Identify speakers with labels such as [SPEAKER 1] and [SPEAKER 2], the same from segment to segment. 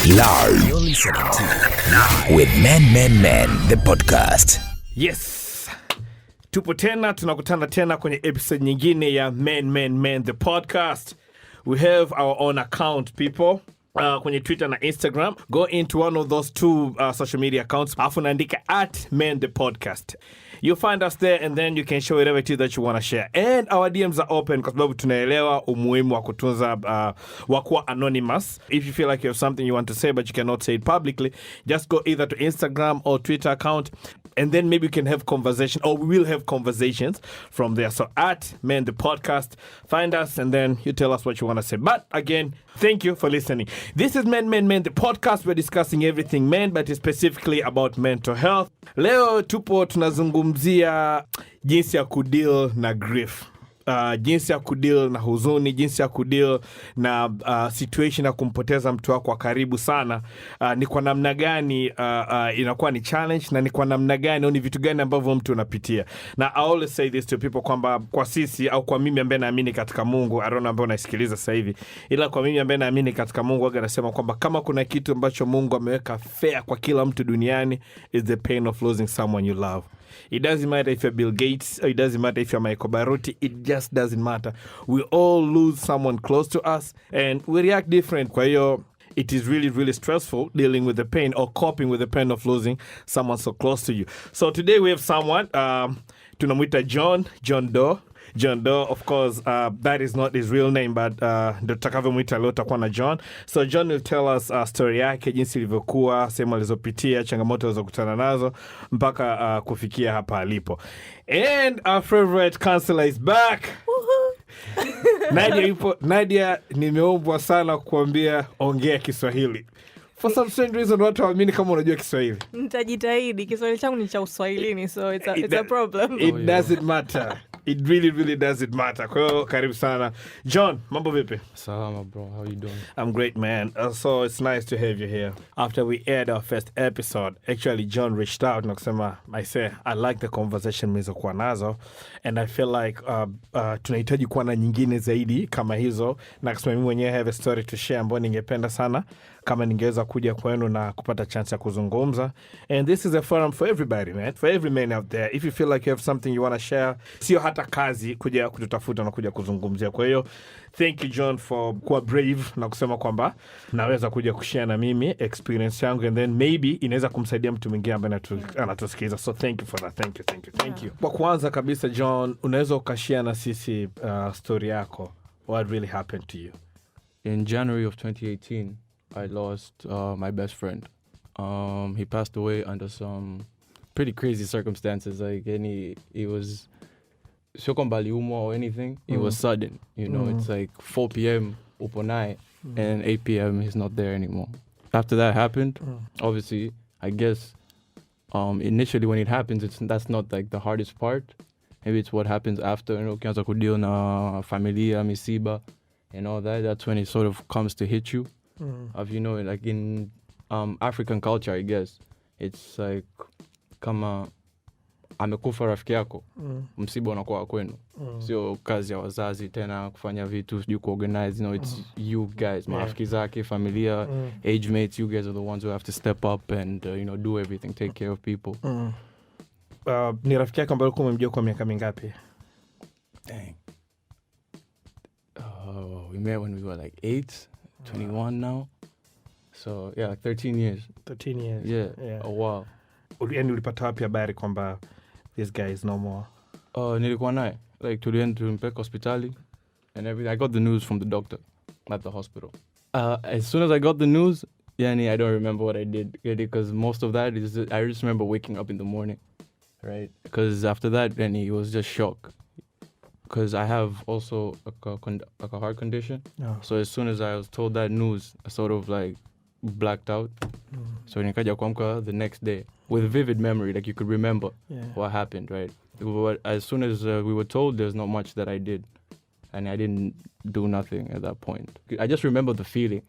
[SPEAKER 1] Live. You're listening to with Men, the podcast.
[SPEAKER 2] Yes. Tupo tena, tunakutana tena kwenye episode nyingine ya Men, the podcast. We have our own account, people. Kwenye Twitter na Instagram. Go into one of those two social media accounts. Afu naandika @Men the podcast. You'll find us there and then you can share whatever it is that you want to share. And our DMs are open kwa sababu tunaelewa umuhimu wa kutunza wa kuwa anonymous. If you feel like you have something you want to say but you cannot say it publicly, just go either to Instagram or Twitter account and then maybe we can have conversation, or we will have conversations from there. So @Men the podcast, find us and then you tell us what you want to say. But again, thank you for listening. This is Men, the podcast. We're discussing everything men, but specifically about mental health. Leo tupo tunazungumzia jinsi ya kudeal na grief. Jinsi ya kudeal na huzuni, jinsi ya kudeal na situation ya kumpoteza mtu wako wa karibu sana. Ni kwa namna gani inakuwa ni challenge, na ni kwa namna gani au ni vitu gani ambavyo mtu unapitia. Na I always say this to people kwamba kwa sisi au kwa mimi ambaye naamini katika Mungu, I don't know ambaye unaisikiliza sasa hivi, ila kwa mimi ambaye naamini katika Mungu, waga nasema kwamba kama kuna kitu ambacho Mungu ameweka fair kwa kila mtu duniani, is the pain of losing someone you love. It doesn't matter if you're Bill Gates, or it doesn't matter if you're Michael Baruti. It just doesn't matter. We all lose someone close to us and we react different. Kwa hiyo, it is really, really stressful dealing with the pain or coping with the pain of losing someone so close to you. So today we have someone, tunamwita John Doe, of course, that is not his real name, but tutakavyomuita leo takuwa na John. So John will tell us story yake, jinsi ilivyokuwa, sehemu alizopitia, changamoto alizokutana nazo, mpaka kufikia hapa alipo. And our favorite counselor is back. Nadia yupo. Nadia, nimeombwa sana kuambia ongea Kiswahili. For some strange reason, watu waamini kama unajua Kiswahili.
[SPEAKER 3] Nitajitahidi. Kiswahili changu ni cha Uswahilini, so it's a problem.
[SPEAKER 2] It doesn't matter. It really doesn't matter. Kwa hiyo karibu sana. John, mambo vipi?
[SPEAKER 4] Salama bro, how you doing?
[SPEAKER 2] I'm great, man. So it's nice to have you here. After we aired our first episode, actually John reached out na kusema, I like the conversation mlizokuwa nazo, and I feel like tunahitaji kuwa na nyingine zaidi kama hizo, na kusema mimi mwenyewe have a story to share ambayo ningependa sana kama ningeweza kuja kwenu na kupata chance ya kuzungumza. And this is a forum for everybody, man. For every man out there. If you feel like you have something you want to share, sio hata kazi kuja kututafuta na kuja kuzungumzia. Kwa hiyo, thank you John for kuwa brave na kusema kwamba naweza kuja kushare na mimi experience yangu, and then maybe inaweza kumsaidia mtu mwingine ambaye anatusikiliza. So thank you for that. Thank you. Kwa kwanza kabisa John, unaweza ukashare na sisi story yako. What really happened to you?
[SPEAKER 4] In January of 2018, I lost my best friend. He passed away under some pretty crazy circumstances. Like he was shokombali umo or anything. It was sudden. You know, it's like 4 p.m. uponai, and 8 p.m. he's not there anymore. After that happened, obviously, I guess initially when it happens, that's not like the hardest part. Maybe it's what happens after. You know, kianza kudeal na familia, misiba, and all that. That's when it sort of comes to hit you. Of, you know, like in African culture, I guess, it's like kama amekufa rafiki yako, msiba unakuwa kwenu. Sio kazi ya wazazi tena kufanya vitu, sijui kuorganize. You know, it's you guys, marafiki zake, familia, age mates, you guys are the ones who have to step up and, you know, do everything, take care of people.
[SPEAKER 2] Ni rafiki yako ambaye umemjua kwa miaka mingapi?
[SPEAKER 4] Dang. We met when we were like 8. 21 now. So, yeah, like 13 years.
[SPEAKER 2] 13 years.
[SPEAKER 4] Yeah. A while.
[SPEAKER 2] Yani ulipata wapi habari kwamba this guy is no more?
[SPEAKER 4] Nilikuwa naye. Like, tulimpeka hospitali and everything. I got the news from the doctor at the hospital. As soon as I got the news, I don't remember what I did. Because most of that is, I just remember waking up in the morning. Right? Because after that, then he was just shocked. Because I have also a heart condition. Oh. So as soon as I was told that news, I sort of like blacked out. So nikaja kuamka the next day with vivid memory, like you could remember what happened, right? But as soon as we were told, there's not much that I did. And I didn't do nothing at that point. I just remember the feeling.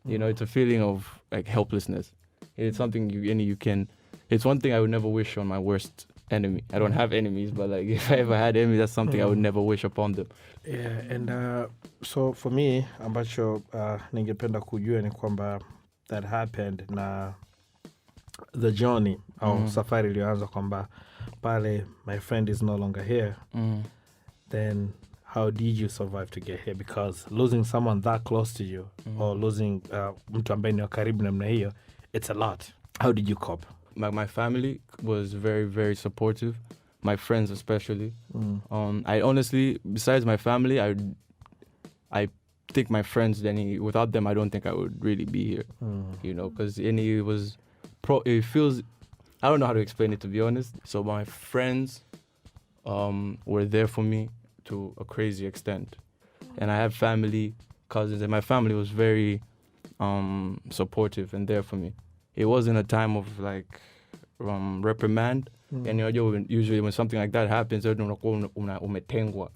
[SPEAKER 4] You know, it's a feeling of like helplessness. It's something you can, it's one thing I would never wish on my worst enemy. I don't have enemies, but like if I ever had enemies, that's something I would never wish upon them.
[SPEAKER 2] Yeah, and so for me, ambacho ningependa kujua ni kwamba that happened na the journey au safari iliyoanza kwamba pale my friend is no longer here, then how did you survive to get here? Because losing someone that close to you or losing mtu ambaye ni wa karibu namna hiyo, it's a lot. How did you cope?
[SPEAKER 4] My family was very, very supportive. My friends especially. I honestly, besides my family, I think my friends, without them, I don't think I would really be here. You know, because it feels, I don't know how to explain it, to be honest. So my friends were there for me to a crazy extent. And I have family, cousins, and my family was very supportive and there for me. It wasn't a time of like reprimand. And usually when something like that happens, umetengwa.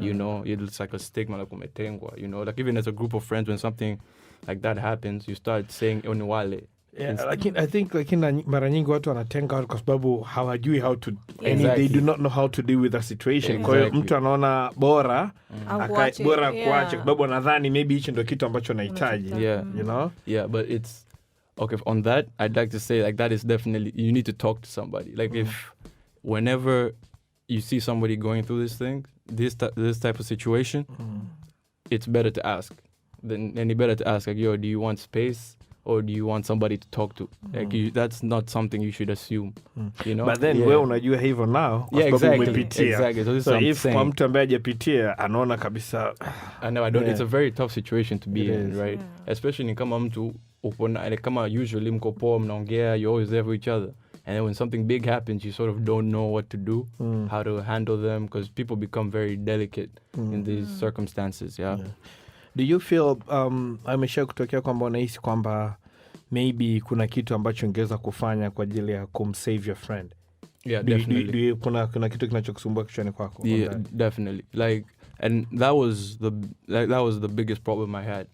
[SPEAKER 4] You know, it's like a stigma, like umetengwa. You know, like even as a group of friends, when something like that happens, you start saying oniwale.
[SPEAKER 2] Yeah, I think mara nyingi watu wanatenga kwa sababu hawajui how to,
[SPEAKER 4] Exactly.
[SPEAKER 2] they do not know how to deal with the situation.
[SPEAKER 4] Exactly.
[SPEAKER 2] Kwa hiyo mtu anaona bora
[SPEAKER 3] Akuache,
[SPEAKER 2] bora
[SPEAKER 3] yeah.
[SPEAKER 2] kuache kwa sababu anadhani maybe hicho ndio kitu ambacho anahitaji.
[SPEAKER 4] Yeah.
[SPEAKER 2] You know?
[SPEAKER 4] Yeah, but it's okay. On that, I'd like to say like that is definitely, you need to talk to somebody. Like if whenever you see somebody going through this thing, this type of situation, it's better to ask. It's better to ask like, yo, do you want space? Or do you want somebody to talk to? Like that's not something you should assume, you know.
[SPEAKER 2] But then wewe unajua hivyo now kwa sababu umepitia.
[SPEAKER 4] Exactly.
[SPEAKER 2] So if kwa mtu ambaye hajapitia anaona kabisa.
[SPEAKER 4] I know, it's a very tough situation to be in, right?
[SPEAKER 3] Yeah.
[SPEAKER 4] Especially kama mtu kama usually mko poa mnaongea, you're always there for each other. And then when something big happens, you sort of don't know what to do, how to handle them, because people become very delicate in these circumstances. Yeah.
[SPEAKER 2] Do you feel amesha kutokea kwamba unahisi kwamba maybe kuna kitu ambacho ungeweza kufanya kwa ajili ya kumsave your friend?
[SPEAKER 4] Yeah, definitely.
[SPEAKER 2] Kuna kitu kinachokusumbua kichwani kwako?
[SPEAKER 4] Yeah, definitely. Like, and that was the biggest problem I had,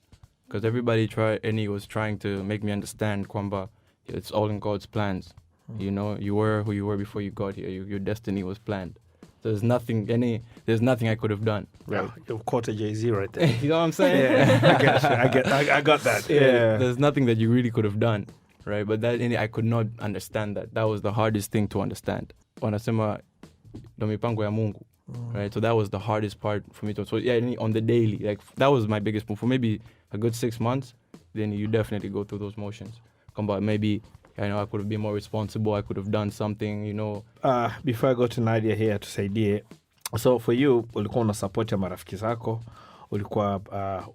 [SPEAKER 4] because everybody he was trying to make me understand kwamba it's all in God's plans. You know, you were who you were before you got here. Your destiny was planned. There's nothing I could have done. Right.
[SPEAKER 2] Yeah, you've caught a Jay-Z right there.
[SPEAKER 4] You know what I'm saying?
[SPEAKER 2] Yeah, I got that. Yeah.
[SPEAKER 4] There's nothing that you really could have done, right? But I could not understand that. That was the hardest thing to understand. Wanasema ndo mipango ya Mungu, right? So that was the hardest part for me to. So yeah, on the daily, like that was my biggest point. For maybe a good 6 months, then you definitely go through those motions. Come on, maybe. I know I could have been more responsible. I could have done something, you know.
[SPEAKER 2] Before I go to Nadia here tusaidie. So for you, ulikuwa una support ya marafiki zako, ulikuwa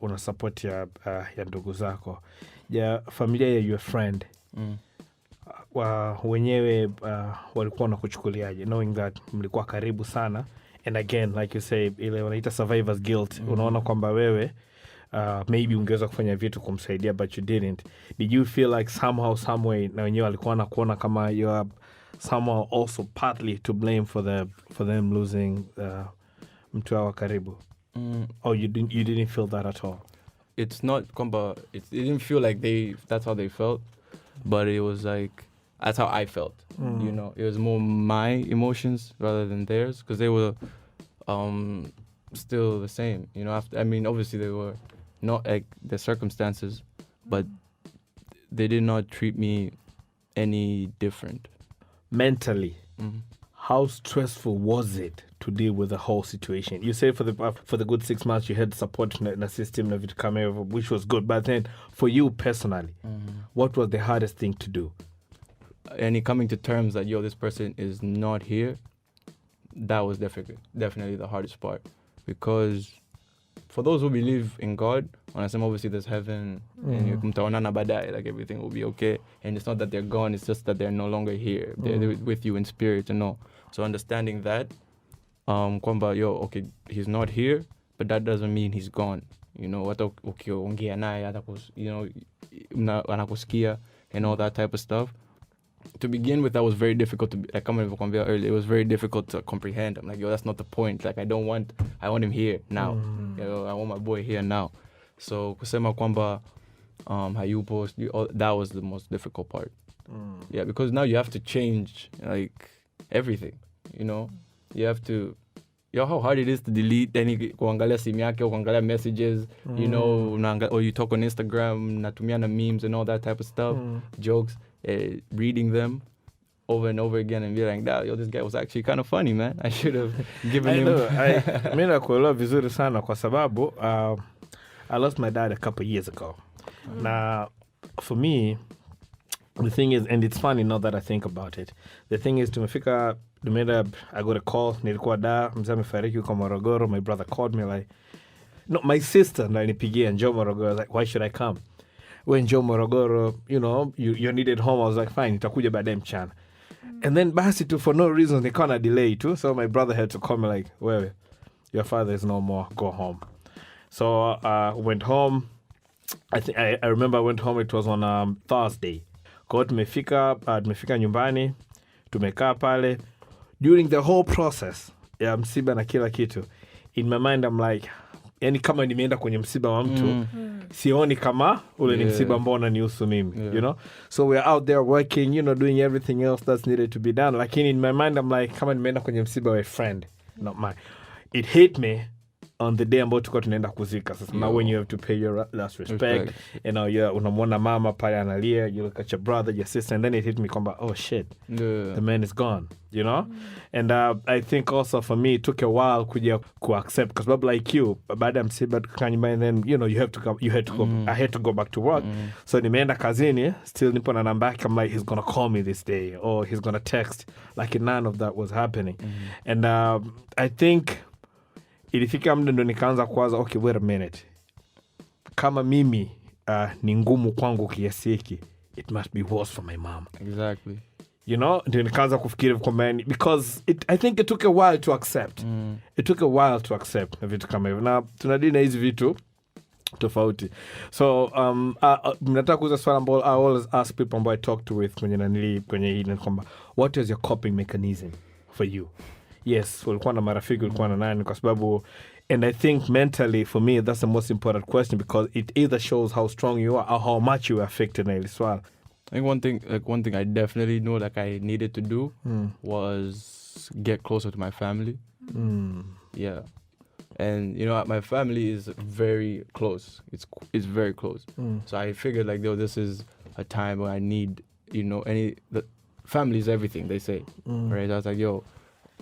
[SPEAKER 2] una support ya ndugu zako. Ya familia ya your friend. Wenyewe walikuwa wanakuchukuliaje, knowing that mlikuwa karibu sana, and again like you say ile wanaita survivor's guilt. Unaona kwamba wewe maybe ungeweza kufanya vitu kumsaidia but you didn't. Did you feel like somehow, some way na wenyewe walikuwa wanakuona kama you are somehow also partly to blame for them losing mtu wao karibu? Or you didn't feel that at all?
[SPEAKER 4] It's not kwamba it didn't feel like that's how they felt, but it was like that's how I felt. You know, it was more my emotions rather than theirs, because they were still the same. You know, obviously they were not like the circumstances, but they did not treat me any different.
[SPEAKER 2] Mentally, how stressful was it to deal with the whole situation? You said for the good 6 months you had support in the system, which was good. But then for you personally, what was the hardest thing to do?
[SPEAKER 4] And coming to terms that, this person is not here, that was definitely the hardest part. Because for those who believe in God, obviously there's heaven, and mtaonana baadaye, like everything will be okay. And it's not that they're gone, it's just that they're no longer here. They're with you in spirit, you know. So understanding that, kwamba, okay, he's not here, but that doesn't mean he's gone. You know, ukiongea naye, anakusikia, and all that type of stuff. To begin with, that was very difficult to, like earlier, it was very difficult to comprehend. I'm like, that's not the point. Like, I want him here now. I want my boy here now. So kusema kwamba hayupo, that was the most difficult part. Yeah, because now you have to change like everything, you know. You have to yo, how hard it is to delete any kuangalia simu yake or kuangalia messages, you know, or you talk on Instagram, natumiana memes and all that type of stuff, jokes, reading them over and over again and be like, yo, this guy was actually kind of funny, man. I should have given him.
[SPEAKER 2] Mimi nakuelewa vizuri sana kwa sababu I lost my dad a couple years ago. Now, for me, the thing is, and it's funny now that I think about it, the thing is, tumefika, I got a call, nilikuwa da, mzee amefariki kwa Morogoro, my brother called me like, no, my sister ndo anipigia, njoo Morogoro. I was like, why should I come? When njoo Morogoro, you know, you're needed home. I was like, fine, nitakuja baadaye mchana. And then basi tu, for no reason, they kind of delay too. So my brother had to call me like, well, your father is no more, go home. So went home. I remember I went home, it was on Thursday. Kwa hiyo tumefika nyumbani, tumekaa pale. During the whole process ya msiba na kila kitu, in my mind I'm like, yani kama nimeenda kwenye msiba wa mtu, sioni kama ule ni msiba ambao unanihusu mimi, you know? So we're out there working, you know, doing everything else that's needed to be done. Lakini in my mind I'm like, kama nimeenda kwenye msiba wa a friend, not mine. It hit me on the day ambao tuko tunaenda kuzika. Sasa now when you have to pay your last respect, you know, unamwona mama pale analia, you look at your brother, your sister, and then it hit me kwamba, oh shit, the man is gone, you know? And I think also for me, it took a while kuja accept, because babu like you, baada ya msiba tukakaa nyumbani, and then, you know, you had to go, I had to go back to work. So nimeenda kazini, still nipo na namba yake, I'm like, he's gonna call me this day, or he's gonna text. Like none of that was happening. And I think ilifika muda ndo nikaanza kuwaza, okay, wait a minute. Kama mimi ni ngumu kwangu kiasi hiki, it must be worse for my mom.
[SPEAKER 4] Exactly.
[SPEAKER 2] You know, ndio nikaanza kufikiri kwamba, because I think it took a while to accept. It took a while to accept na vitu kama hivyo. Na tunadili na hizi vitu tofauti. So, nataka kuuza swala ambao I always ask people ambao I talk to with kwenye hii ni kwamba, what is your coping mechanism for you? Yes, ulikuwa na marafiki, ulikuwa na nani, kwa sababu, and I think mentally for me that's the most important question, because it either shows how strong you are or how much you are affected na hili swala.
[SPEAKER 4] I think one thing I definitely know like I needed to do was get closer to my family. Yeah. And you know, my family is very close. It's very close. So I figured like, yo, this is a time where I need, you know, the family is everything, they say. Right? I was like, yo,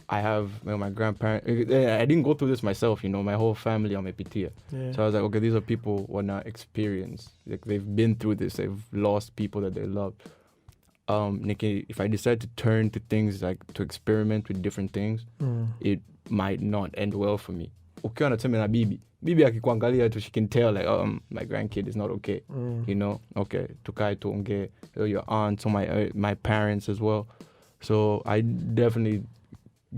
[SPEAKER 4] I have my grandparents. I didn't go through this myself, you know. My whole family on Mepitia. So I was like, okay, these are people who are not experienced. Like they've been through this. They've lost people that they loved. Nikki, if I decide to turn to things like to experiment with different things, it might not end well for me. Ukiwa nasema na bibi akikuangalia tu, she can tell like, my grandkid is not okay. You know, okay, tukae tuongee. Your aunts or my parents as well. So I definitely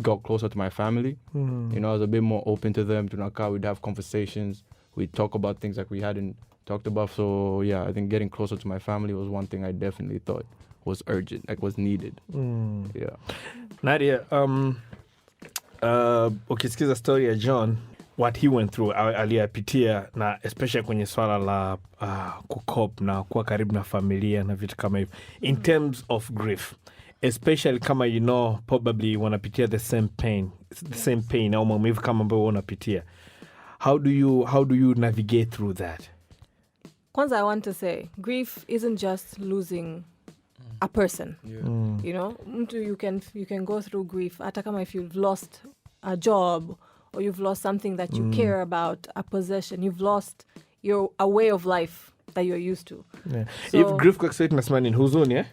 [SPEAKER 4] got closer to my family. You know, I was a bit more open to them. We'd have conversations. We'd talk about things like we hadn't talked about. So yeah, I think getting closer to my family was one thing I definitely thought was urgent, like was needed. Yeah.
[SPEAKER 2] Nadia, ukisikiza story ya John, what he went through, aliyapitia, na especially kwenye swala la kukop na kuwa karibu na familia na vitu kama hivyo. In terms of grief, especially kama, you know, probably wanapitia the same pain au maumivu kama ambayo unapitia. How do you navigate through that?
[SPEAKER 3] Kwanza, I want to say, grief isn't just losing a person. You know, you can go through grief hata kama if you've lost a job, or you've lost something that you care about, a possession, you've lost a way of life that you're used to.
[SPEAKER 2] Yeah. So, if grief kwa Kiswahili tunasema ni huzuni,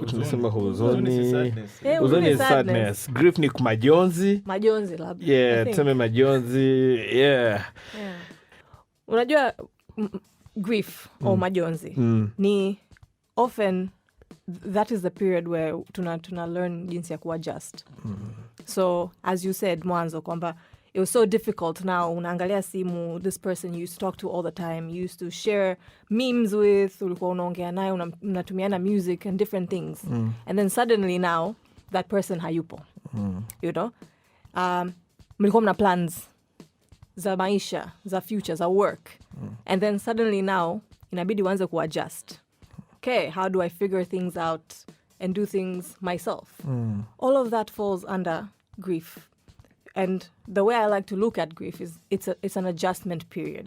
[SPEAKER 2] tunasema huzuni. Huzuni is sadness. Grief ni majonzi.
[SPEAKER 3] Majonzi labda.
[SPEAKER 2] Yeah, tuseme majonzi. Yeah.
[SPEAKER 3] Unajua grief or majonzi ni often that is the period where tuna learn jinsi ya kuadjust. So as you said mwanzo kwamba it was so difficult. Now unaangalia simu, this person you used to talk to all the time, you used to share memes with, ulikuwa unaongea naye, unatumiana music and different things. And then suddenly now that person hayupo. You know? Mlikuwa mna plans za maisha, za future, za work. And then suddenly now inabidi uanze kuadjust. Okay, how do I figure things out and do things myself? All of that falls under grief. and the way I like to look at grief is it's an adjustment period.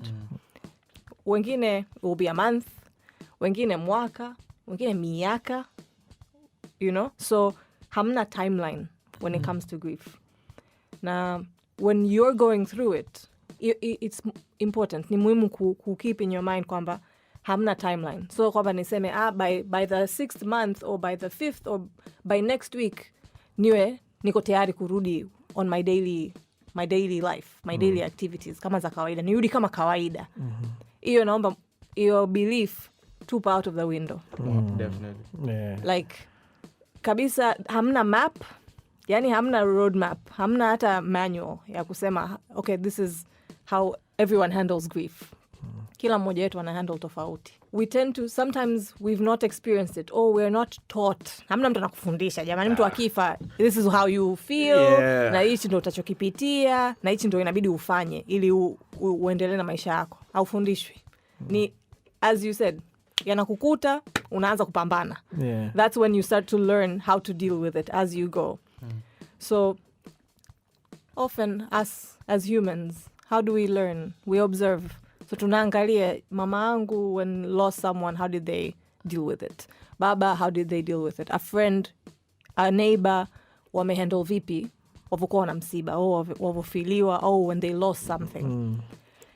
[SPEAKER 3] Wengine will be a month, wengine mwaka, wengine miaka, you know? So hamna timeline when it comes to grief. Now, when you're going through it, it's important. Ni muhimu keep in your mind kwamba hamna timeline. So kwamba niseme by the 6th month or by the 5th or by next week niko tayari kurudi on my daily life, my daily activities kama za kawaida. Nirudi kama kawaida. Iyo naomba your belief tupa out of the window.
[SPEAKER 4] Definitely.
[SPEAKER 2] Yeah.
[SPEAKER 3] Like kabisa hamna map, yani hamna road map, hamna hata manual ya kusema okay, this is how everyone handles grief. Kila mmoja wetu ana handle tofauti. We tend to, sometimes we've not experienced it or we're not taught. Hamna mtu anakufundisha, jamani mtu akifa, this is how you feel, na hichi ndo utachokipitia, na hichi ndo inabidi ufanye ili uendelee na maisha yako. Haufundishwi. Ni as you said, yanakukuta, unaanza kupambana.
[SPEAKER 2] Yeah.
[SPEAKER 3] That's when you start to learn how to deal with it as you go. So often us as humans, how do we learn? We observe. So tunaangalia mama angu when lost someone, how did they deal with it? Baba, how did they deal with it? A friend, a neighbor, wamehandle vipi? Wavokuwa na msiba, or wavofiliwa, or when they lost something.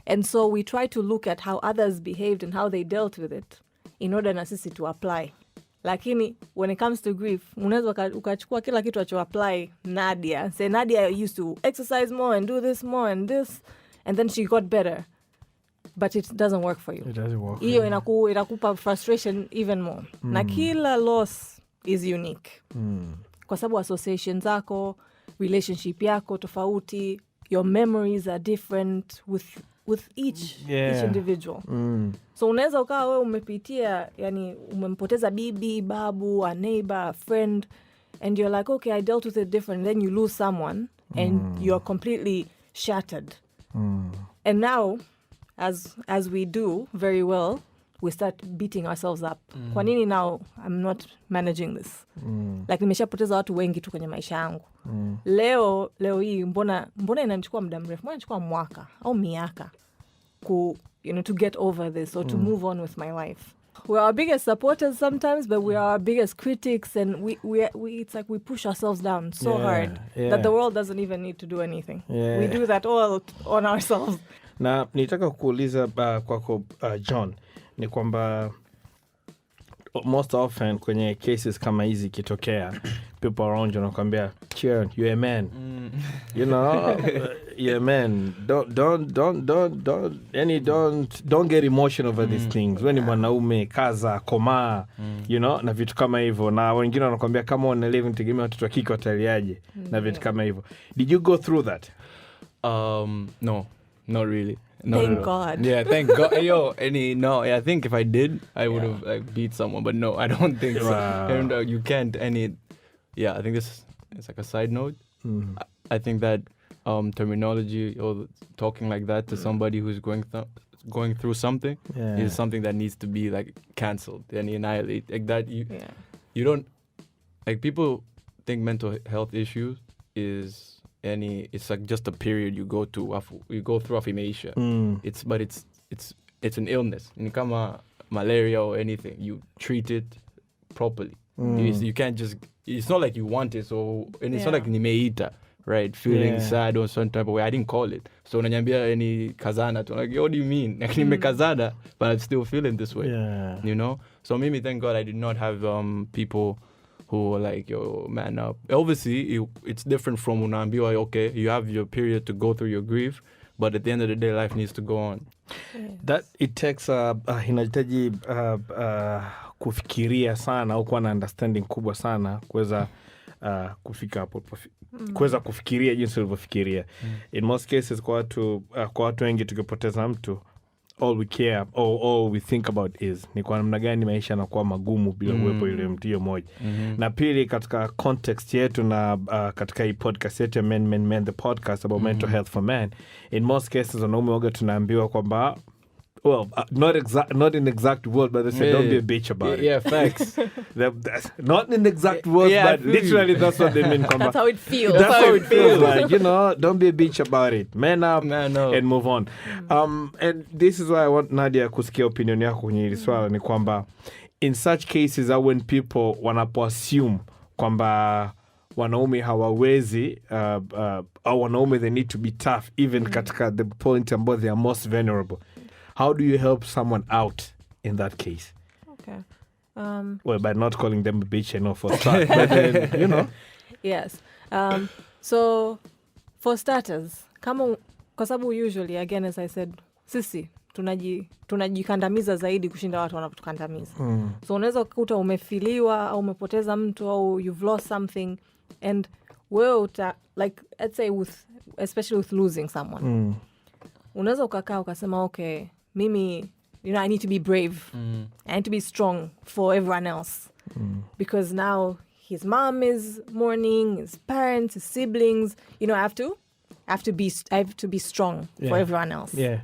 [SPEAKER 3] And so we try to look at how others behaved and how they dealt with it in order na sisi to apply. Lakini when it comes to grief, unaweza ukachukua kila kitu acho apply Nadia. Say Nadia used to exercise more and do this more and this, and then she got better. But it doesn't work for you.
[SPEAKER 2] It doesn't work.
[SPEAKER 3] Iyo inakupa frustration even more. Na kila loss is unique. Kwa sababu association zako, relationship yako tofauti, your memories are different with each individual. So unaweza ukawa wewe umepitia, yani umempoteza bibi, babu, a neighbor, a friend, and you're like, okay, I dealt with it different. Then you lose someone and you're completely shattered. And now, as we do very well, we start beating ourselves up. Kwa nini now I'm not managing this? Like nimeshapoteza watu wengi tu kwenye maisha yangu. Leo hii mbona inanichukua muda mrefu? Mbona inanichukua mwaka au miaka to get over this or to move on with my life? We're our biggest supporters sometimes, but we are our biggest critics, and we it's like we push ourselves down so hard that the world doesn't even need to do anything. We do that all on ourselves.
[SPEAKER 2] Na nitaka kuuliza kwako John, ni kwamba most often kwenye cases kama hizi kitokea, people around you wanakuambia, "Cheer, you're a man." You know, you're a man. Don't get emotional over these things. Wewe ni mwanaume, kaza, komaa, you know, na vitu kama hivyo. Na wengine wanakuambia kama una live nitegemea watoto wa kike wataliaje, na vitu kama hivyo. Did you go through that?
[SPEAKER 4] No, not really. No,
[SPEAKER 3] Thank God.
[SPEAKER 4] Yeah, thank God. I think if I did, I would have beat someone. But no, I don't think so. And you can't. I think this is like a side note. I think that terminology or talking like that to somebody who's going through something is something that needs to be like cancelled and annihilated. Like that, you don't, like, people think mental health issues is it's like just a period you go through affirmation. It's an illness. In kama malaria or anything, you treat it properly. You can't just, it's not like you want it, so, and it's not like nimeita, right? Feeling sad or some type of way. I didn't call it. So unanyambia any kazana, like, what do you mean? Like nimekazana, but I'm still feeling this way. You know? So maybe thank God I did not have people who were like, yo, man up. Obviously, it's different from unaambiwa, okay, you have your period to go through your grief, but at the end of the day, life needs to go on.
[SPEAKER 2] That it takes inahitaji kufikiria sana au kuwa na understanding kubwa sana kuweza kufika hapo, kuweza kufikiria jinsi ulivyofikiria. In most cases kwa watu wengi tukipoteza mtu, all we care all we think about is ni kwa namna gani maisha yanakuwa magumu bila uwepo ile mtu mmoja. Na pili, katika context yetu na katika hii podcast yetu Men the podcast about mental health for men, in most cases wanaume waga tunaambiwa kwamba well, not in exact word, but they say don't be a bitch about it.
[SPEAKER 4] Yeah, facts.
[SPEAKER 2] Not in exact words, but literally that's what they mean.
[SPEAKER 3] That's how it feels.
[SPEAKER 2] That's how it feels like, don't be a bitch about it. Man up and move on. And this is why I want Nadia kusikia opinion yako kwenye hili swala ni kwamba in such cases are when people wanapoassume kwamba wanaume hawawezi au wanaume they need to be tough even katika the point ambao they are most vulnerable. How do you help someone out in that case?
[SPEAKER 3] Okay.
[SPEAKER 2] Well, by not calling them a bitch, I know for start, but then,
[SPEAKER 3] Yes. So for starters, kwa sababu usually, again, as I said, sisi tunajikandamiza zaidi kushinda watu wanapotukandamiza. So unaweza kukuta umefiliwa au umepoteza mtu au you've lost something and wewe like let's say especially with losing someone. Unaweza ukakaa ukasema okay, mimi I need to be brave. I need to be strong for everyone else. Because now his mom is mourning, his parents, his siblings, I have to be strong for everyone else.
[SPEAKER 2] Yeah.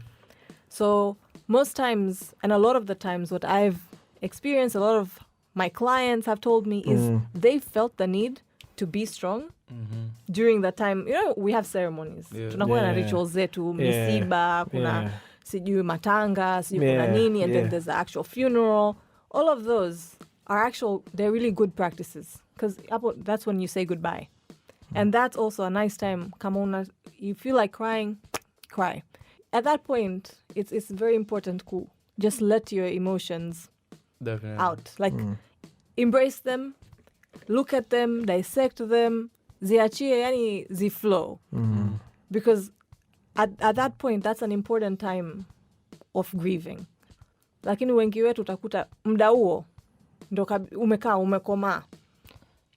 [SPEAKER 3] So most times, and a lot of the times, what I've experienced, a lot of my clients have told me is they felt the need to be strong during that time. We have ceremonies. Tunakuwa na rituals zetu, misiba, kuna sijui matanga, sijui kuna nini, and then there's the actual funeral. All of those are they're really good practices because that's when you say goodbye. And that's also a nice time. Come on, you feel like crying, cry. At that point, it's very important to just let your emotions out. Like, embrace them, look at them, dissect them, ziachie, yani ziflow. Because at that point, that's an important time of grieving. Lakini wengi wetu utakuta muda huo ndo umekoma.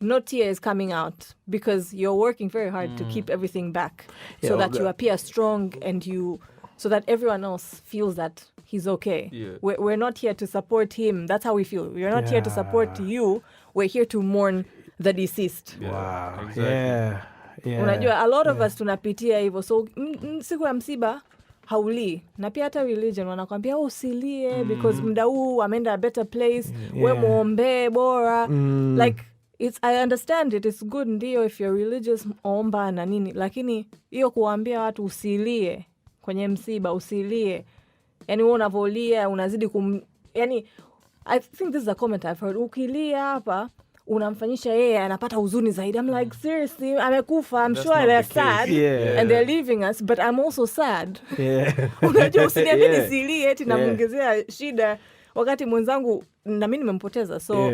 [SPEAKER 3] No tears coming out because you're working very hard to keep everything back so that you appear strong and so that everyone else feels that he's okay. Yeah. We're not here to support him. That's how we feel. We're not here to support you. We're here to mourn the deceased.
[SPEAKER 2] Wow.
[SPEAKER 4] Exactly.
[SPEAKER 2] Yeah.
[SPEAKER 3] Unajua, a lot of us tunapitia hivyo. So siku ya msiba hauli. Na pia hata religion wanakuambia usilie because muda huu ameenda a better place. We muombe bora. Like I understand it's good ndio if you're religious omba na nini, lakini hiyo kuambia watu usilie kwenye msiba, usilie, yani wewe unavolia unazidi yani I think this is a comment I've heard, ukilia hapa unamfanyisha yeye anapata huzuni zaidi. I'm like, seriously, amekufa. I'm sure they're sad and they're leaving us, but I'm also sad. Unajua usiniambie nisilie eti namuongezea shida wakati mwenzangu na mimi nimempoteza. So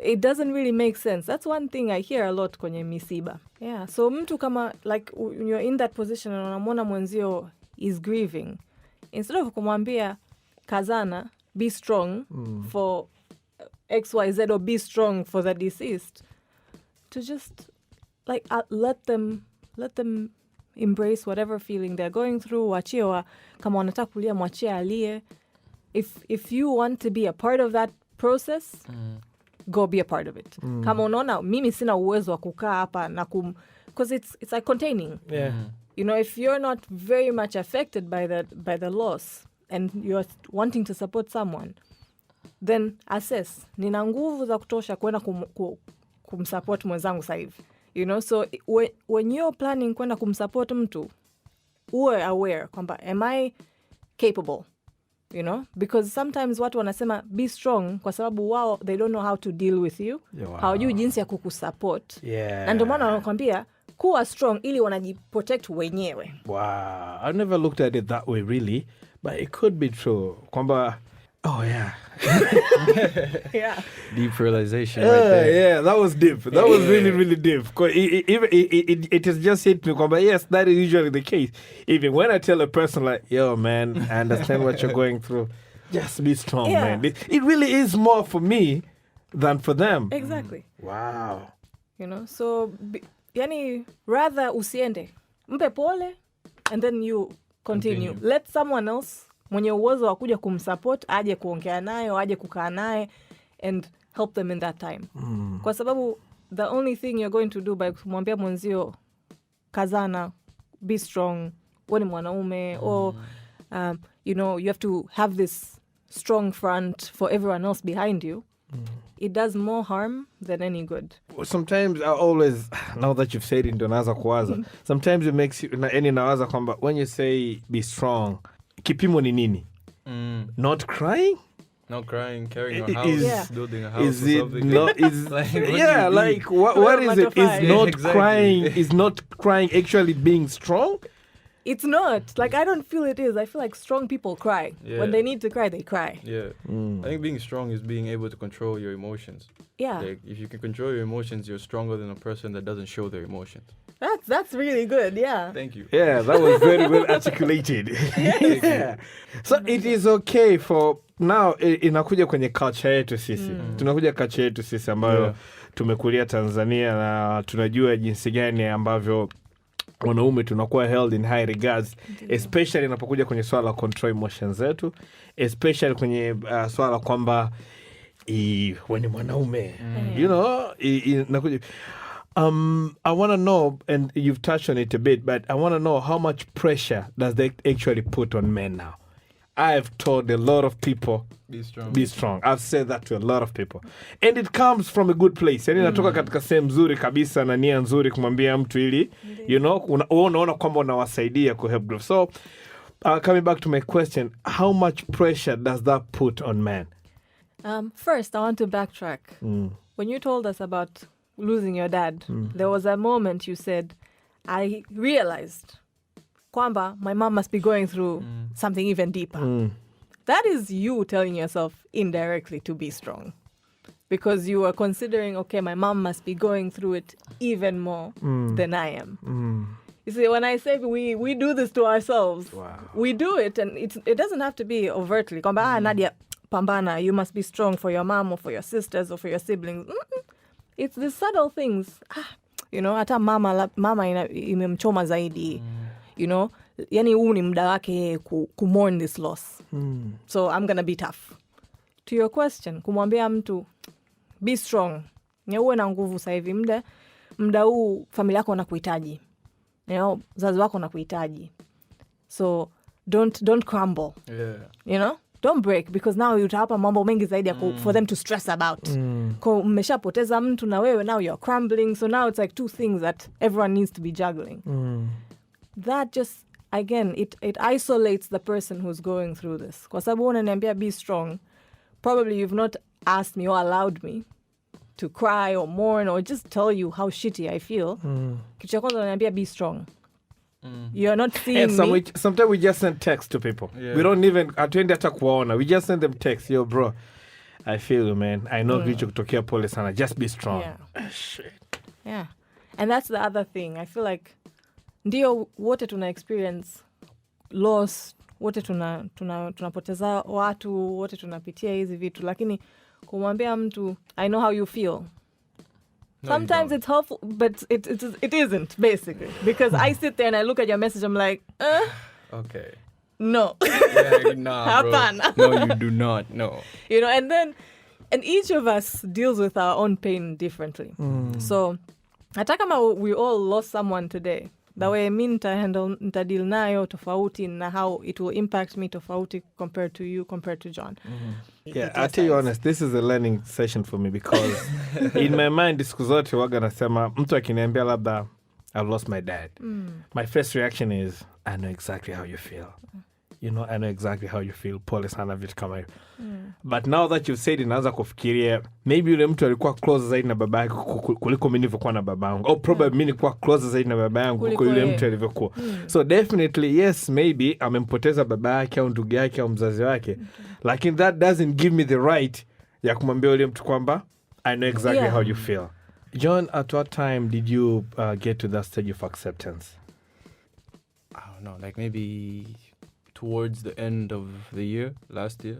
[SPEAKER 3] it doesn't really make sense. That's one thing I hear a lot kwenye misiba. Yeah, so mtu kama like you're in that position and unamwona mwenzio is grieving, instead of kumwambia kazana, be strong for XYZ or be strong for the deceased, to just like let them embrace whatever feeling they're going through. Wachie kama wanataka kulia mwachie alie. If you want to be a part of that process, go be a part of it. Kama unaona mimi sina uwezo wa kukaa hapa na because it's like containing. If you're not very much affected by the loss and you're wanting to support someone, then assess, nina nguvu za kutosha kwenda kumsupport mwenzangu sasa hivi. So when you're planning kwenda kumsupport mtu, uwe aware kwamba am I capable? Because sometimes watu wanasema be strong kwa sababu wao they don't know how to deal with you. Hawajui jinsi ya kukusupport. Na ndio maana wanakuambia kuwa strong ili wanajiprotect wenyewe.
[SPEAKER 2] Wow, I've never looked at it that way really, but it could be true. Kwamba
[SPEAKER 4] deep realization right there.
[SPEAKER 2] Yeah, that was deep. That was really, really deep. It has just hit me. Yes, that is usually the case. Even when I tell a person like, yo, man, I understand what you're going through. Just be strong, man. It really is more for me than for them.
[SPEAKER 3] Exactly.
[SPEAKER 2] Wow.
[SPEAKER 3] So, yani, rather usiende. Mpe pole, and then you continue. Let someone else mwenye uwezo wa kuja kumsupport aje kuongea naye, aje kukaa naye and help them in that time. Kwa sababu the only thing you're going to do by kumwambia mwenzio kazana, be strong, wewe ni mwanaume, or you have to have this strong front for everyone else behind you. It does more harm than any good.
[SPEAKER 2] Sometimes I always, now that you've said it, ndo naanza kuwaza. Sometimes it makes you, nawaza kwamba when you say be strong, kipimo ni nini? Not crying?
[SPEAKER 4] Not crying, carrying a
[SPEAKER 2] Is-
[SPEAKER 4] house, building a house
[SPEAKER 2] Is
[SPEAKER 4] or
[SPEAKER 2] it
[SPEAKER 4] something.
[SPEAKER 2] not? Is
[SPEAKER 4] Like, what do you
[SPEAKER 2] yeah,
[SPEAKER 4] mean?
[SPEAKER 2] like what is it? Is not
[SPEAKER 4] Exactly.
[SPEAKER 2] crying? Is not crying actually being strong?
[SPEAKER 3] It's not. Like, I don't feel it is. I feel like strong people cry.
[SPEAKER 4] Yeah.
[SPEAKER 3] When they need to cry, they cry.
[SPEAKER 4] Yeah. I think being strong is being able to control your emotions.
[SPEAKER 3] Yeah.
[SPEAKER 4] Like, if you can control your emotions, you're stronger than a person that doesn't show their emotions.
[SPEAKER 3] That's really good. Yeah.
[SPEAKER 4] Thank you.
[SPEAKER 2] Yeah, that was very well articulated. Yeah. So it is okay for now. Inakuja kwenye culture yetu sisi. Tunakuja culture yetu sisi ambayo tumekulia Tanzania na tunajua jinsi gani ambavyo wanaume tunakuwa held in high regards, especially inapokuja kwenye swala la control emotions zetu, especially kwenye swala kwamba wewe ni mwanaume. You know, inakuja. I want to know, and you've touched on it a bit, but I want to know how much pressure does they actually put on men now? I've told a lot of people,
[SPEAKER 4] Be strong.
[SPEAKER 2] be strong. I've said that to a lot of people. And it comes from a good place. Yani natoka katika sehemu nzuri kabisa na nia nzuri kumwambia mtu ili, you know, unaona kwamba unawasaidia ku help growth. So, coming back to my question, how much pressure does that put on men?
[SPEAKER 3] First, I want to backtrack. When you told us about losing your dad, there was a moment you said, I realized kwamba my mom must be going through something even deeper. That is you telling yourself indirectly to be strong. Because you are considering, okay, my mom must be going through it even more than I am. You see, when I say we do this to ourselves, we do it, and it doesn't have to be overtly. Kwamba, Nadia, pambana, you must be strong for your mom or for your sisters or for your siblings. It's the subtle things. You know, hata mama imemchoma zaidi. You know, yani huu ni muda wake mourn this loss. So I'm gonna be tough. To your question, kumwambia mtu be strong. Uwe na nguvu sasa hivi, muda huu familia yako wanakuhitaji. You know, wazazi wako wanakuhitaji. So don't crumble.
[SPEAKER 4] Yeah.
[SPEAKER 3] You know? Don't break, because now utawapa mambo mengi zaidi for them to stress about. Kwa mmeshapoteza mtu na wewe, now you're crumbling. So now it's like two things that everyone needs to be juggling. That just, again, it isolates the person who's going through this. Kwa sababu unaniambia be strong, probably you've not asked me or allowed me to cry or mourn or just tell you how shitty I feel. Kitu cha kwanza unaniambia be strong. You're not seeing
[SPEAKER 2] And
[SPEAKER 3] me.
[SPEAKER 2] sometimes we just send text to people.
[SPEAKER 4] Yeah.
[SPEAKER 2] We don't even atuende hata kuwaona. We just send them text. Yo, bro, I feel you, man. I know kicho kutokea pole sana. Just be strong.
[SPEAKER 3] Yeah.
[SPEAKER 2] Shit.
[SPEAKER 3] Yeah. And that's the other thing. I feel like ndio wote tuna experience loss, wote tunapoteza watu, wote tunapitia hizi vitu, lakini kumwambia mtu I know how you feel. Sometimes it's helpful, but it isn't, basically. Because I sit there and I look at your message, I'm like,
[SPEAKER 4] Okay.
[SPEAKER 3] no.
[SPEAKER 4] Yeah, nah, bro.
[SPEAKER 3] Hapana.
[SPEAKER 4] No, you do not. No.
[SPEAKER 3] You know, and each of us deals with our own pain differently. So, hata kama we all lost someone today, the way mi nitadeal nayo tofauti na how it will impact me tofauti compared to you, compared to John.
[SPEAKER 2] Yeah, I'll tell you honest, this is a learning session for me because in my mind, siku zote waga nasema, mtu akiniambia labda I've lost my dad. My first reaction is, I know exactly how you feel. You know, I know exactly how you feel. Pole sana vitu kama hivyo. But now that you've said it, naanza kufikiria, maybe yule mtu alikuwa close zaidi na baba yake kuliko mimi nilivyokuwa na baba yangu. Or probably mimi nilikuwa close zaidi na baba yangu kuliko yule mtu alivyokuwa. So definitely, yes, maybe amempoteza baba yake au ndugu yake au mzazi wake. Lakini that doesn't give me the right ya kumwambia yule mtu kwamba I know exactly how you feel. John, at what time did you get to that stage of acceptance?
[SPEAKER 4] I don't know, like maybe towards the end of the year, last year.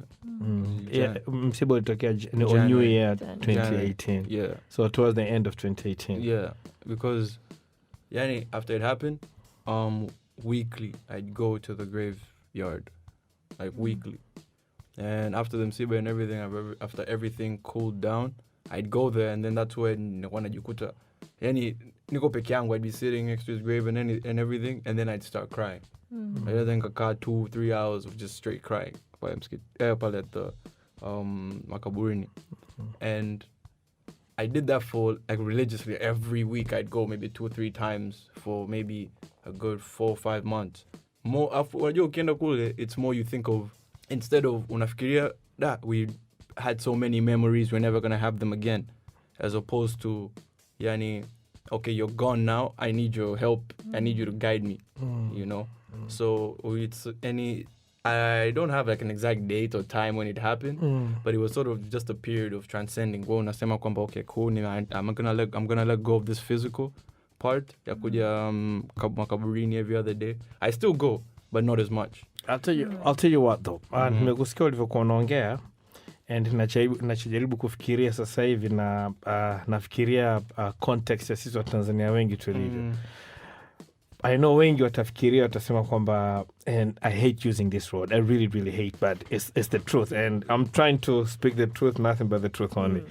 [SPEAKER 2] Yeah, msiba ulitokea on New
[SPEAKER 4] January.
[SPEAKER 2] Year 2018.
[SPEAKER 4] Yeah.
[SPEAKER 2] So towards the end of 2018.
[SPEAKER 4] Yeah, because yani, after it happened, weekly I'd go to the graveyard, like weekly. And after the msiba and everything, after everything cooled down, I'd go there, and then that's when wanajikuta yani niko peke yangu. I'd be sitting next to his grave and everything, and then I'd start crying. I think I got 2-3 hours of just straight crying pale at the makaburini. And I did that for like religiously every week. I'd go maybe 2 or 3 times for maybe a good 4 or 5 months. More unajua ukienda kule, it's more you think of, instead of unafikiria that we had so many memories, we're never gonna have them again, as opposed to yani, okay, you're gone now, I need your help, I need you to guide me, you know. So it's I don't have like an exact date or time when it happened, but it was sort of just a period of transcending. Well, nasema kwamba okay, cool, I'm gonna let go of this physical part. Ya kuja makaburini every other day. I still go, but not as much.
[SPEAKER 2] I'll tell you what though. Nimekusikia ulivyokuwa unaongea, and nachojaribu kufikiria sasa hivi na nafikiria context ya sisi wa Tanzania wengi tulivyo. I know wengi watafikiria watasema kwamba, and I hate using this word, I really really hate, but it's the truth, and I'm trying to speak the truth, nothing but the truth only.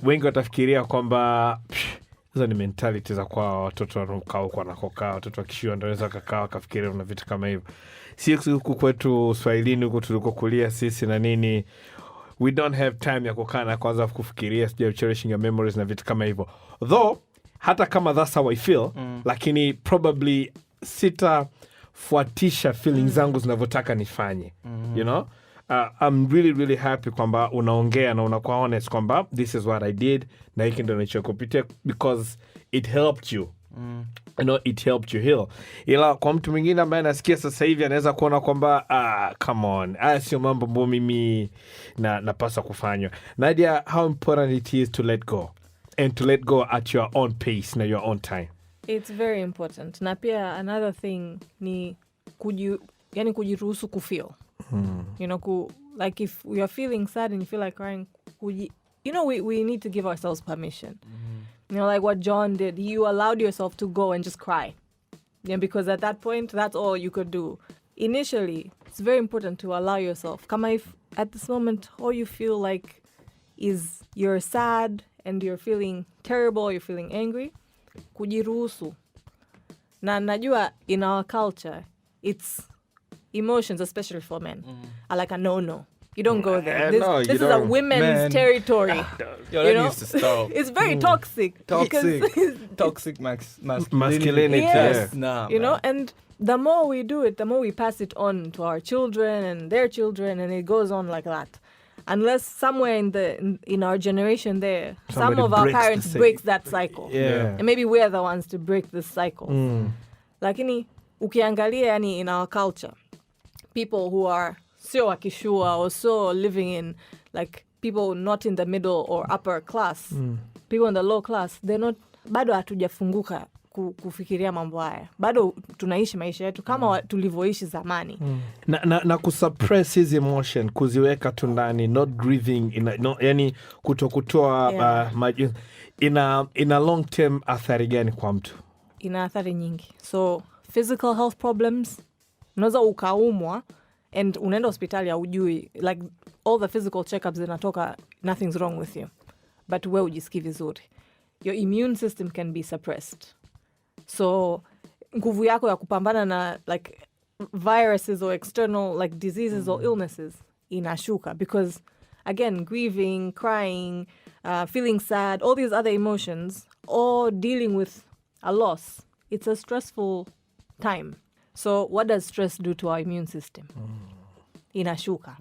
[SPEAKER 2] Wengi watafikiria kwamba hizo ni mentality za kwa watoto wanaokaa kwa nakokaa, watoto wakishiwa ndio wanaweza kukaa wakafikiria na vitu kama hivyo. Sisi huku kwetu Swahilini huko tulikokulia sisi na nini, we don't have time ya kukaa na kwanza kufikiria cherishing your memories na vitu kama hivyo. Though hata kama that's how I feel, lakini probably sitafuatisha feelings zangu zinavyotaka nifanye. You know? I'm really really happy kwamba unaongea na unakuwa honest kwamba this is what I did na hiki ndio nilichokupitia, because it helped you. You know, it helped you heal. Ila kwa mtu mwingine ambaye anasikia sasa hivi anaweza kuona kwamba come on, sio mambo ambayo mimi napaswa kufanywa. Nadia, how important it is to let go, and to let go at your own pace na your own time?
[SPEAKER 3] It's very important. Na pia another thing ni kujiruhusu kufeel. You know, like if we are feeling sad and you feel like crying, you know, we need to give ourselves permission. You know, like what John did. You allowed yourself to go and just cry. Yeah, because at that point, that's all you could do. Initially, it's very important to allow yourself. Kama if at this moment, all you feel like is you're sad and you're feeling terrible, you're feeling angry, kujiruhusu. Na najua in our culture, it's emotions, especially for men, are like a no. You don't go there. This is a women's territory.
[SPEAKER 4] You know? Needs to stop.
[SPEAKER 3] It's very toxic.
[SPEAKER 4] Toxic masculinity.
[SPEAKER 3] Yes.
[SPEAKER 4] Nah,
[SPEAKER 3] you know, and the more we do it, the more we pass it on to our children and their children, and it goes on like that. Unless somewhere in our generation there, some of our parents breaks that cycle.
[SPEAKER 2] Yeah.
[SPEAKER 3] And maybe we're the ones to break this cycle. Lakini ukiangalia yani in our culture, people who are so akishua or so living in like people not in the middle or upper class, people in the low class, they're not, bado hatujafunguka kufikiria mambo haya. Bado tunaishi maisha yetu kama tulivyoishi zamani.
[SPEAKER 2] Na kusuppress his emotion, kuziweka tu ndani, not grieving, yani kutokutoa ina long term athari gani kwa mtu?
[SPEAKER 3] Ina athari nyingi. So physical health problems, unaweza ukaumwa and unaenda hospitali haujui, like all the physical checkups zinatoka nothing's wrong with you, but wewe ujisikii vizuri. Your immune system can be suppressed. So nguvu yako ya kupambana na like viruses or external like diseases or illnesses inashuka, because again, grieving, crying, feeling sad, all these other emotions, or dealing with a loss, it's a stressful time. So what does stress do to our immune system? Inashuka.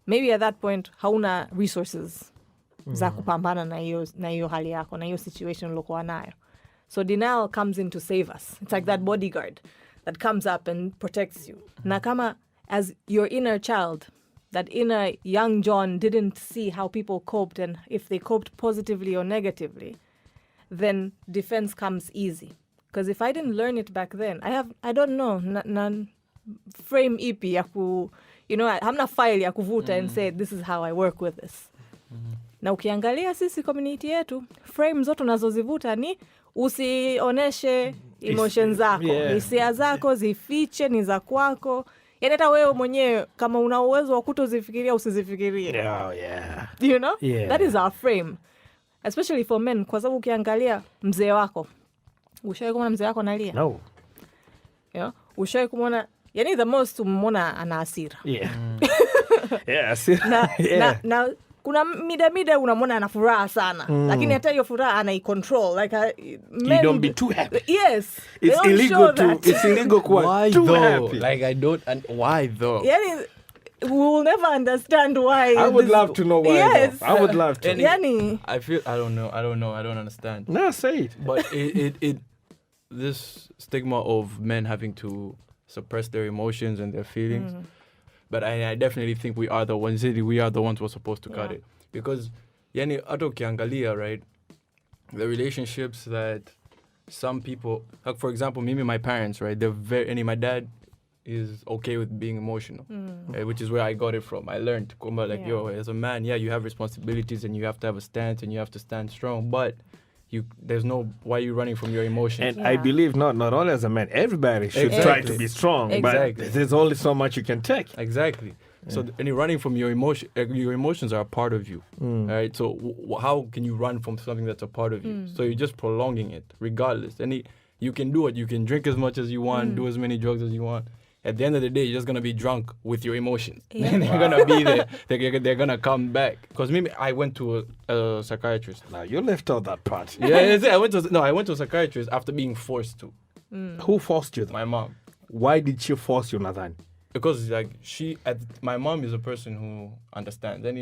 [SPEAKER 3] Maybe at that point hauna resources za kupambana na hiyo hali yako, na hiyo situation ulokuwa nayo. So denial comes in to save us. It's like that bodyguard that comes up and protects you. Na kama as your inner child, that inner young John didn't see how people coped and if they coped positively or negatively, then defense comes easy. Because if I didn't learn it back then, I don't know, frame ipi ya hamna file ya kuvuta and say, this is how I work with this. Na ukiangalia sisi community yetu, frame zote unazozivuta ni usioneshe emotions zako. Hisia zako zifiche, ni za kwako. Yaani hata wewe mwenyewe kama una uwezo wa kutozifikiria usizifikirie.
[SPEAKER 2] Oh, yeah.
[SPEAKER 3] You know?
[SPEAKER 2] Yeah.
[SPEAKER 3] That is our frame. especially for men, kwa sababu ukiangalia mzee wako, ushawahi kumwona mzee wako analia?
[SPEAKER 2] No.
[SPEAKER 3] Yeah. Ushawahi kumwona, yani the most umemwona ana hasira.
[SPEAKER 2] Yeah. Yeah, hasira.
[SPEAKER 3] Na kuna mida unamwona ana furaha sana, lakini hata hiyo furaha anaicontrol, like men,
[SPEAKER 2] you don't be too happy.
[SPEAKER 3] Yes,
[SPEAKER 2] it's illegal kuwa too happy.
[SPEAKER 4] Like I don't, and why though?
[SPEAKER 3] Yani we will never understand why.
[SPEAKER 2] I would love to know why.
[SPEAKER 3] Yes,
[SPEAKER 2] though. I would love to.
[SPEAKER 3] Yani
[SPEAKER 4] I feel I don't understand.
[SPEAKER 2] No, say it.
[SPEAKER 4] But it this stigma of men having to suppress their emotions and their feelings. But I definitely think we are the ones who are supposed to cut it. Because yani ato kiangalia, right? The relationships that some people, like for example, me and my parents, right? They're very, my dad is okay with being emotional, which is where I got it from. I learned, like, yo, as a man, you have responsibilities and you have to have a stance and you have to stand strong, but there's no, why are you running from your emotions?
[SPEAKER 2] And I believe not only as a man, everybody should try to be strong, but there's only so much you can take.
[SPEAKER 4] Exactly. So any running from your emotions are a part of you, right? So how can you run from something that's a part of you? So you're just prolonging it, regardless. You can do it. You can drink as much as you want, do as many drugs as you want. At the end of the day, you're just gonna be drunk with your emotions. They're gonna be there. They're gonna come back. Because maybe I went to a psychiatrist.
[SPEAKER 2] Now you left out that part.
[SPEAKER 4] Yeah, I went to a psychiatrist after being forced to.
[SPEAKER 2] Who forced you?
[SPEAKER 4] My mom.
[SPEAKER 2] Why did she force you, Nathan?
[SPEAKER 4] Because like my mom is a person who understands. Then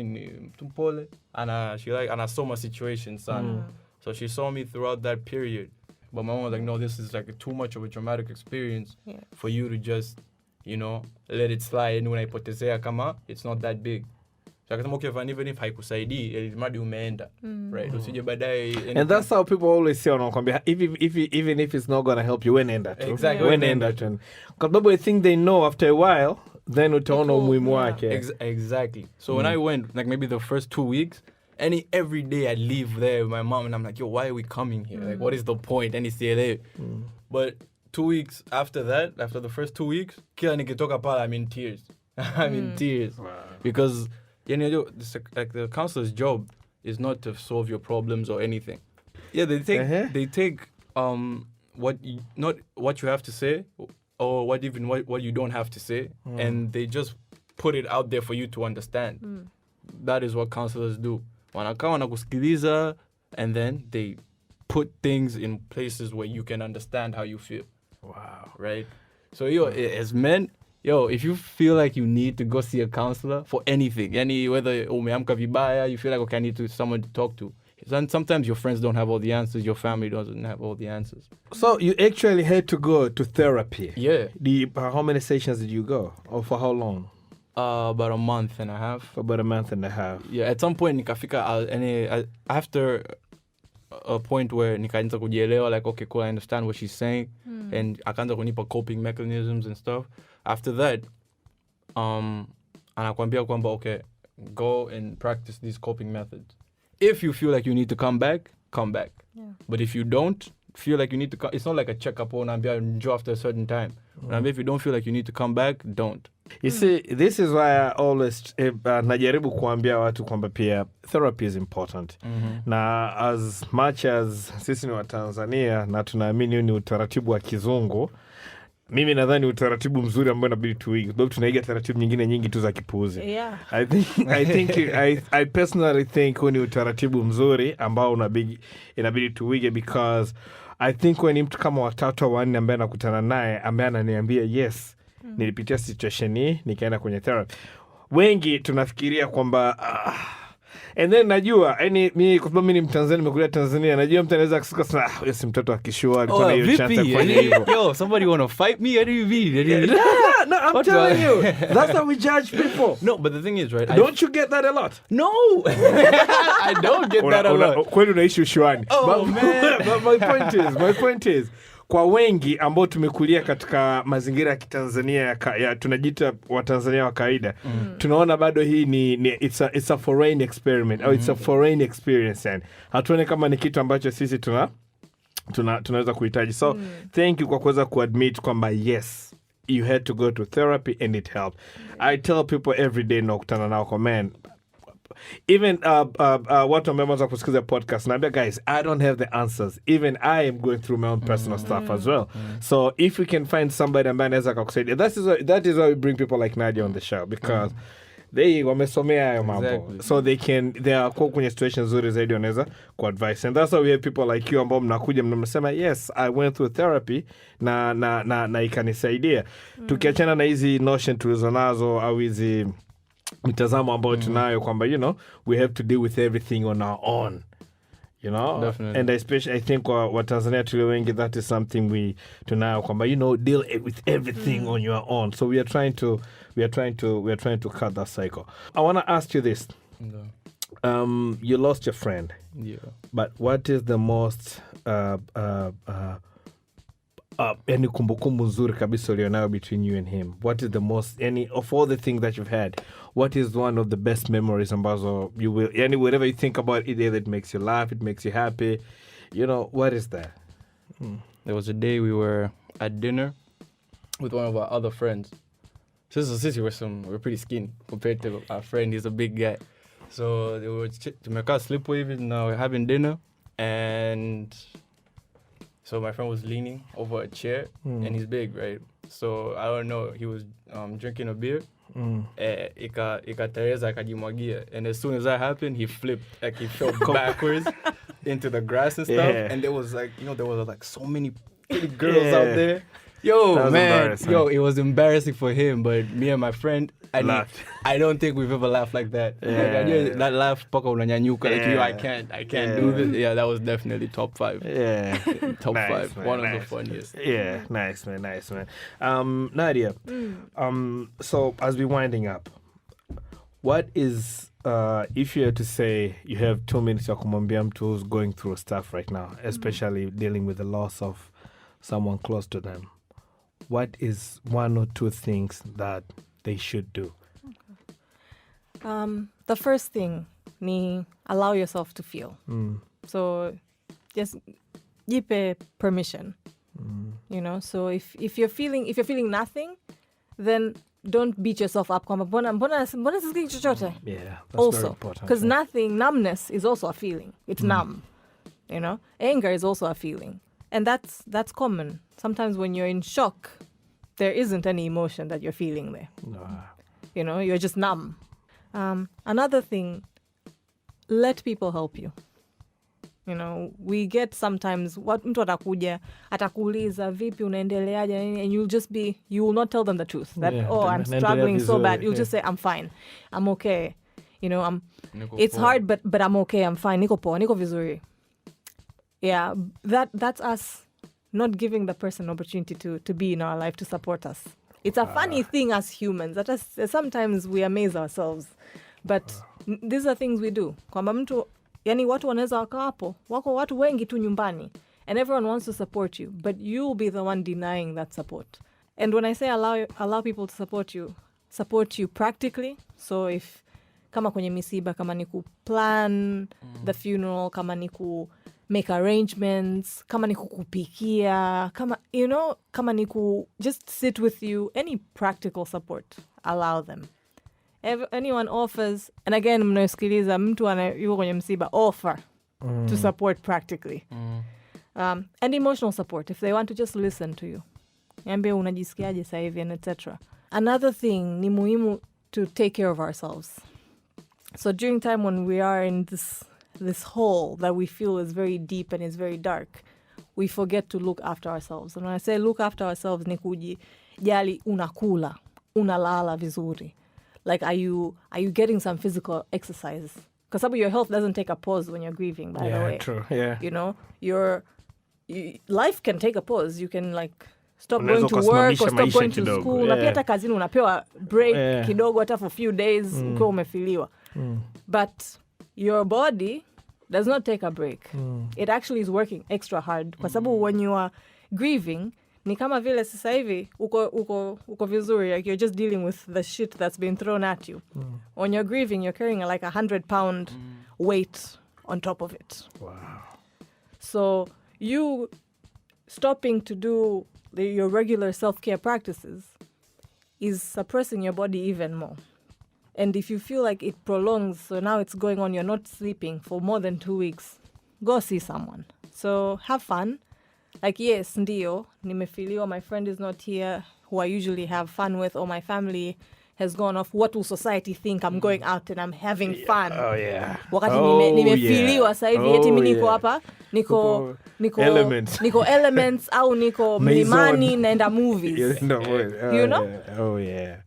[SPEAKER 4] and I saw my situation, son. So she saw me throughout that period. But my mom was like, no, this is like too much of a traumatic experience for you to just, let it slide. And when I potezea kama, it's not that big. So I okay, even if haikusaidii, ilimradi umeenda, right? Usije baadaye.
[SPEAKER 2] And that's how people always say, even if it's not going to help you, wenda tu.
[SPEAKER 4] Exactly.
[SPEAKER 2] Wenda tu. Because people I think they know after a while, then utaona umuhimu wake.
[SPEAKER 4] Exactly. So when I went, like maybe the first 2 weeks, every day I leave there with my mom and I'm like, yo, why are we coming here? Like, what is the point? And it's there. But 2 weeks after that, after the first 2 weeks, kila nikitoka pala, I'm in tears. I'm in tears. Wow. Because like the counselor's job is not to solve your problems or anything. Yeah, they take what you have to say or what you don't have to say, and they just put it out there for you to understand. That is what counselors do. Wanakaa wanakusikiliza, and then they put things in places where you can understand how you feel.
[SPEAKER 2] Wow.
[SPEAKER 4] Right? So as men, if you feel like you need to go see a counselor for anything, whether umeamka vibaya, you feel like, okay, I need someone to talk to. Sometimes your friends don't have all the answers, your family doesn't have all the answers.
[SPEAKER 2] So you actually had to go to therapy?
[SPEAKER 4] Yeah.
[SPEAKER 2] How many sessions did you go? Or for how long?
[SPEAKER 4] About a month and a half.
[SPEAKER 2] About a month and a half.
[SPEAKER 4] Yeah, at some point nikafika after a point where nikaanza kujielewa, like, okay, cool, I understand what she's saying, and akaanza kunipa coping mechanisms and stuff. After that, anakuambia kwamba, okay, go and practice these coping methods. If you feel like you need to come back, come back. Yeah. But if you don't feel like you need to come, it's not like a checkup or njoo after a certain time. If you don't feel like you need to come back, don't.
[SPEAKER 2] You see, this is why I always najaribu kuambia watu kwamba pia therapy is important. Na as much as sisi ni wa Tanzania na tunaamini ni utaratibu wa kizungu, mimi nadhani utaratibu mzuri ambao inabidi tuige, sababu tunaiga taratibu nyingine nyingi tu za kipuuzi.
[SPEAKER 3] Yeah.
[SPEAKER 2] I personally think ni utaratibu mzuri ambao inabidi tuige, because I think when mtu kama watatu wa nne ambaye nakutana naye ambaye ananiambia yes, nilipitia situation hii nikaenda kwenye therapy, wengi tunafikiria kwamba and then najua mimi kwa sababu mimi ni Mtanzania, nimekulia Tanzania, najua mtu anaweza kusika sana, huyo si mtoto akishua alikuwa na hiyo chance ya kufanya hivyo.
[SPEAKER 4] Yo, somebody want to fight me? What do you mean?
[SPEAKER 2] No, I'm telling you, that's how we judge people.
[SPEAKER 4] No, but the thing is, right?
[SPEAKER 2] Don't you get that a lot?
[SPEAKER 4] No, I don't get that a lot.
[SPEAKER 2] Kweli unaishi ushuani.
[SPEAKER 4] Oh, man.
[SPEAKER 2] But my point is, kwa wengi ambao tumekulia katika mazingira ya Kitanzania tunajiita wa Tanzania wa kawaida, tunaona bado hii ni it's a foreign experiment au it's a foreign experience, and hatuone kama ni kitu ambacho sisi tunaweza kuhitaji. So thank you kwa kuweza kuadmit kwamba yes, you had to go to therapy and it helped. I tell people every day nakutana nao kwa, man, even watu wameanza kusikiza podcast naambia guys, I don't have the answers, even I am going through my own personal stuff as well. So if we can find somebody ambaye anaweza kukusaidia, that is why we bring people like Nadia on the show, because they wamesomea hayo mambo.
[SPEAKER 4] Exactly.
[SPEAKER 2] So they are kwenye situation nzuri zaidi wanaweza kuadvise, and that's why we have people like you ambao mnakuja mnasema yes, I went through therapy na ikanisaidia. Tukiachana na hizi notion tulizonazo au hizi mitazamo ambayo tunayo kwamba we have to deal with everything on our own,
[SPEAKER 4] Definitely.
[SPEAKER 2] and especially I think wa Tanzania tulio wengi, that is something we tunayo kwamba deal with everything on your own. So we are trying to cut that cycle. I want to ask you this. You lost your friend.
[SPEAKER 4] Yeah.
[SPEAKER 2] But what is the most any kumbukumbu nzuri kabisa ulionayo between you and him? What is the most, any of all the things that you've had, what is one of the best memories ambazo you will, whatever you think about it, either it makes you laugh, it makes you happy, what is that?
[SPEAKER 4] There was a day we were at dinner with one of our other friends. Since we're pretty skinny compared to our friend. He's a big guy. So they were to make us sleep with him. Now we're having dinner, and so my friend was leaning over a chair, and he's big, right? So I don't know. He was drinking a beer. Ikatereza akajimwagia, and as soon as that happened, he flipped, like he fell backwards into the grass and stuff.
[SPEAKER 2] Yeah.
[SPEAKER 4] And there was so many pretty girls out there. Yo, man, it was embarrassing for him, but me and my friend, I don't think we've ever laughed like that. That laugh, paka unanyanyuka, I can't do this. Yeah, that was definitely top 5.
[SPEAKER 2] Yeah.
[SPEAKER 4] Top
[SPEAKER 2] Nice,
[SPEAKER 4] 5.
[SPEAKER 2] man,
[SPEAKER 4] One
[SPEAKER 2] nice.
[SPEAKER 4] of the funniest.
[SPEAKER 2] Yeah, nice man. Nadia, so as we're winding up, what is, if you had to say you have 2 minutes ya kumwambia mtu who's going through stuff right now, especially dealing with the loss of someone close to them, what is 1 or 2 things that they should do?
[SPEAKER 3] The first thing ni allow yourself to feel. So just jipe permission. So if you're feeling nothing, then don't beat yourself up. Mbona sisikii chochote?
[SPEAKER 2] Yeah, that's
[SPEAKER 3] also,
[SPEAKER 2] very important.
[SPEAKER 3] because numbness is also a feeling. It's numb. Anger is also a feeling, and that's common. Sometimes when you're in shock, there isn't any emotion that you're feeling there. You're just numb. Another thing, let people help you. We get sometimes mtu atakuuliza vipi unaendeleaje, and you will not tell them the truth that I'm struggling so bad. You'll just say I'm fine, I'm okay. It's hard, but I'm okay, I'm fine. Niko poa, niko vizuri. Yeah, that's us not giving the person an opportunity to be in our life, to support us. It's a funny thing as humans that sometimes we amaze ourselves, but these are things we do. Kwamba mtu, watu wanaweza wakawapo, wako watu wengi tu nyumbani, and everyone wants to support you, but you'll be the one denying that support. And when I say allow people to support you practically, so if kama kwenye misiba, kama ni plan the funeral, kama ni make arrangements, kama ni kukupikia, kama ni just sit with you, any practical support, allow them. Anyone offers, and again, mnasikiliza mtu yuko kwenye msiba, offer to support practically. And emotional support, if they want to just listen to you. Niambie unajisikiaje sasa hivi, and etc. Another thing, ni muhimu to take care of ourselves. So during time when we are in this hole that we feel is very deep and is very dark, we forget to look after ourselves. And when I say look after ourselves, ni kujali, unakula, unalala vizuri. Like, are you getting some physical exercise? Because your health doesn't take a pause when you're grieving, by the way.
[SPEAKER 2] Yeah, true. Yeah.
[SPEAKER 3] Your life can take a pause. You can stop going to work or stop going to school. Na pia hata kazini unapewa break kidogo hata for few days ukiwa umefiliwa. But your body does not take a break. It actually is working extra hard. Kwa sababu when you are grieving, ni kama vile sasa hivi uko vizuri, like you're just dealing with the shit that's been thrown at you. When you're grieving, you're carrying like 100-pound weight on top of it.
[SPEAKER 2] Wow.
[SPEAKER 3] So you stopping to do your regular self-care practices is suppressing your body even more. And if you feel like it prolongs, so now it's going on, you're not sleeping for more than 2 weeks, go see someone. So have fun. Like, yes, ndio, nimefiliwa, my friend is not here, who I usually have fun with, or my family has gone off. What will society think? I'm going out and I'm having fun.
[SPEAKER 2] Oh, yeah.
[SPEAKER 3] Wakati
[SPEAKER 2] Oh,
[SPEAKER 3] nimefiliwa
[SPEAKER 2] yeah.
[SPEAKER 3] sasa hivi, eti mimi niko
[SPEAKER 2] yeah.
[SPEAKER 3] hapa, niko
[SPEAKER 2] Elements.
[SPEAKER 3] niko elements au niko mlimani naenda movies. You know?
[SPEAKER 2] Yeah. Oh, yeah.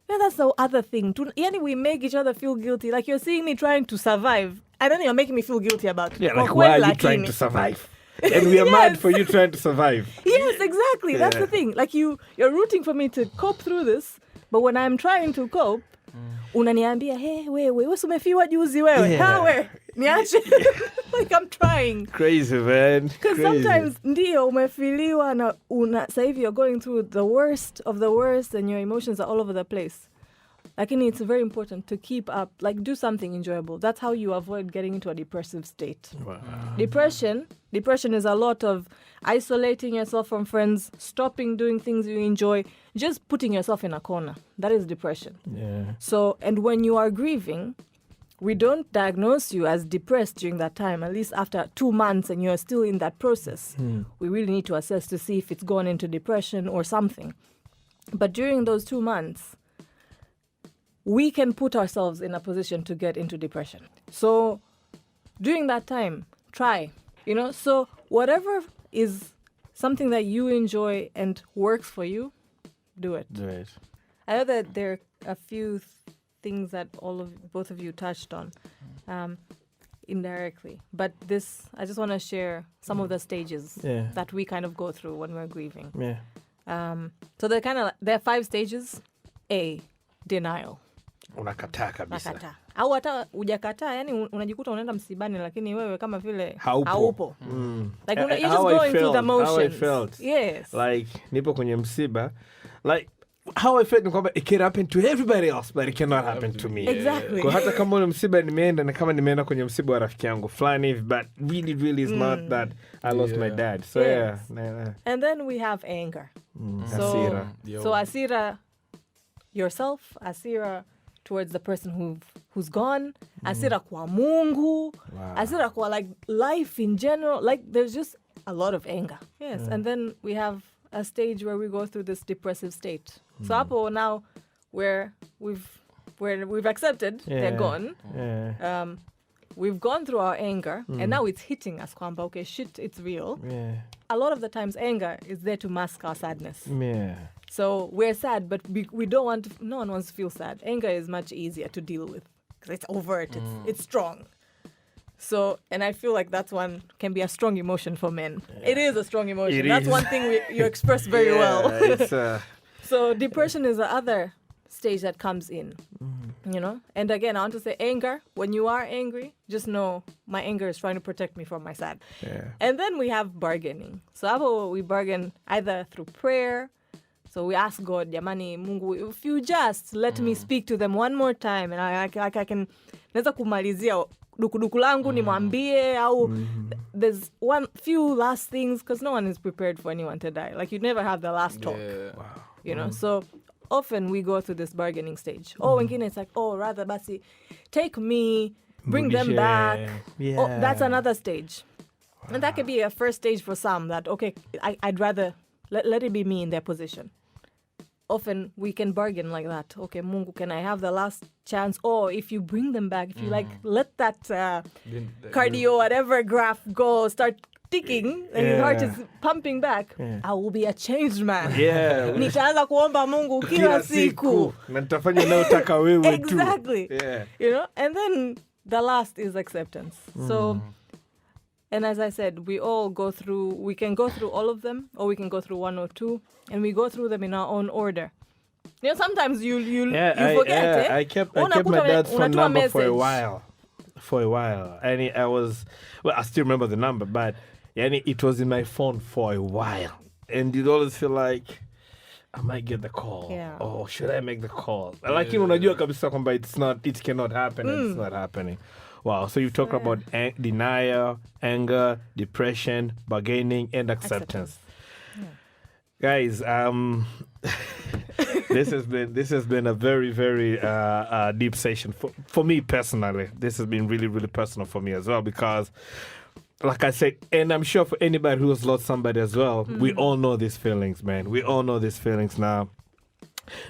[SPEAKER 3] Yeah, that's the other thing. Yani, we make each other feel guilty. Like, you're seeing me trying to survive, and then you're making me feel guilty about it.
[SPEAKER 2] Yeah, like, why are you trying to survive? And we are mad for you trying to survive.
[SPEAKER 3] Yes, exactly. That's the thing. Like, you're rooting for me to cope through this, but when I'm trying to cope, unaniambia, hey, wewe umefiwa juzi wewe.
[SPEAKER 2] Yeah.
[SPEAKER 3] Hawe, niache. Like, I'm trying.
[SPEAKER 2] Crazy, man.
[SPEAKER 3] Because sometimes, ndio, umefiliwa na sasa hivi you're going through the worst of the worst and your emotions are all over the place. Lakini it's very important to keep up, like, do something enjoyable. That's how you avoid getting into a depressive state.
[SPEAKER 2] Wow.
[SPEAKER 3] Depression is a lot of isolating yourself from friends, stopping doing things you enjoy, just putting yourself in a corner. That is depression.
[SPEAKER 2] Yeah.
[SPEAKER 3] So, and when you are grieving, we don't diagnose you as depressed during that time, at least after 2 months and you're still in that process. We really need to assess to see if it's gone into depression or something. But during those 2 months, we can put ourselves in a position to get into depression. So during that time, try, so whatever is something that you enjoy and works for you, do it.
[SPEAKER 2] Do it.
[SPEAKER 3] I know that there are a few things that both of you touched on indirectly, but I just want to share some of the stages that we kind of go through when we're grieving.
[SPEAKER 2] Yeah.
[SPEAKER 3] So there are 5 stages. A, denial.
[SPEAKER 2] Unakataa kabisa.
[SPEAKER 3] Nakataa. Au hata hujakataa, yani unajikuta unaenda msibani lakini wewe kama vile
[SPEAKER 2] haupo.
[SPEAKER 3] haupo. Like, you're just
[SPEAKER 2] How I
[SPEAKER 3] going through the
[SPEAKER 2] felt,
[SPEAKER 3] motions.
[SPEAKER 2] how I felt.
[SPEAKER 3] Yes.
[SPEAKER 2] Like, nipo kwenye msiba. Like, how I felt ni kwamba it can happen to everybody else, but it cannot happen to me.
[SPEAKER 3] Exactly.
[SPEAKER 2] Kwa hata kama ule msiba nimeenda na kama nimeenda kwenye msiba wa rafiki yangu fulani hivi, but really is not that I lost my dad. So
[SPEAKER 3] Yes.
[SPEAKER 2] yeah.
[SPEAKER 3] And then we have anger.
[SPEAKER 2] Hasira.
[SPEAKER 3] So asira yourself, asira towards the person who's gone, asira kwa Mungu, asira kwa, like, life in general. Like, there's just a lot of anger. Yes. And then we have a stage where we go through this depressive state. So hapo now we've accepted they're gone.
[SPEAKER 2] Yeah.
[SPEAKER 3] We've gone through our anger and now it's hitting us kwamba, okay, shit, it's real.
[SPEAKER 2] Yeah.
[SPEAKER 3] A lot of the times anger is there to mask our sadness.
[SPEAKER 2] Yeah.
[SPEAKER 3] So we're sad, but we don't want no one wants to feel sad. Anger is much easier to deal with because it's overt, it's strong. So, and I feel like can be a strong emotion for men. Yeah. It is a strong emotion. That's one thing you express very well.
[SPEAKER 2] It's,
[SPEAKER 3] So depression is the other stage that comes in, And again, I want to say anger. When you are angry, just know my anger is trying to protect me from my sad.
[SPEAKER 2] Yeah.
[SPEAKER 3] And then we have bargaining. So we bargain either through prayer. So we ask God, Yamani Mungu, if you just let me speak to them one more time, and I can, naweza kumalizia dukuduku langu nimwambie au there's few last things, because no one is prepared for anyone to die. Like, you never have the last talk.
[SPEAKER 2] Wow.
[SPEAKER 3] So often we go through this bargaining stage. Wengine it's like, rather basi take me, bring them back.
[SPEAKER 2] Yeah.
[SPEAKER 3] Oh, that's another stage. Wow. And that could be a first stage for some, that, okay, I'd rather let it be me in their position. Often we can bargain like that. Okay, Mungu, can I have the last chance? Or if you bring them back, if you let that cardio whatever graph go, start ticking, and your heart is pumping back, I will be a changed man.
[SPEAKER 2] Yeah.
[SPEAKER 3] Nitaanza kuomba Mungu kila siku.
[SPEAKER 2] Na nitafanya unayotaka wewe tu.
[SPEAKER 3] Exactly.
[SPEAKER 2] Yeah.
[SPEAKER 3] And then the last is acceptance. So, and as I said, we can go through all of them, or we can go through one or two, and we go through them in our own order. Sometimes you forget.
[SPEAKER 2] I kept my dad's phone number for a while. And I still remember the number, but it was in my phone for a while. And you'd always feel like, I might get the call.
[SPEAKER 3] Yeah.
[SPEAKER 2] Or should I make the call? Like, unajua kabisa kwamba it cannot happen, and it's not happening. Wow, so you talk about denial, anger, depression, bargaining, and acceptance. Yeah. Guys, This has been a very, very deep session for me personally. This has been really, really personal for me as well because, like I said, and I'm sure for anybody who has lost somebody as well, we all know these feelings, man. We all know these feelings now.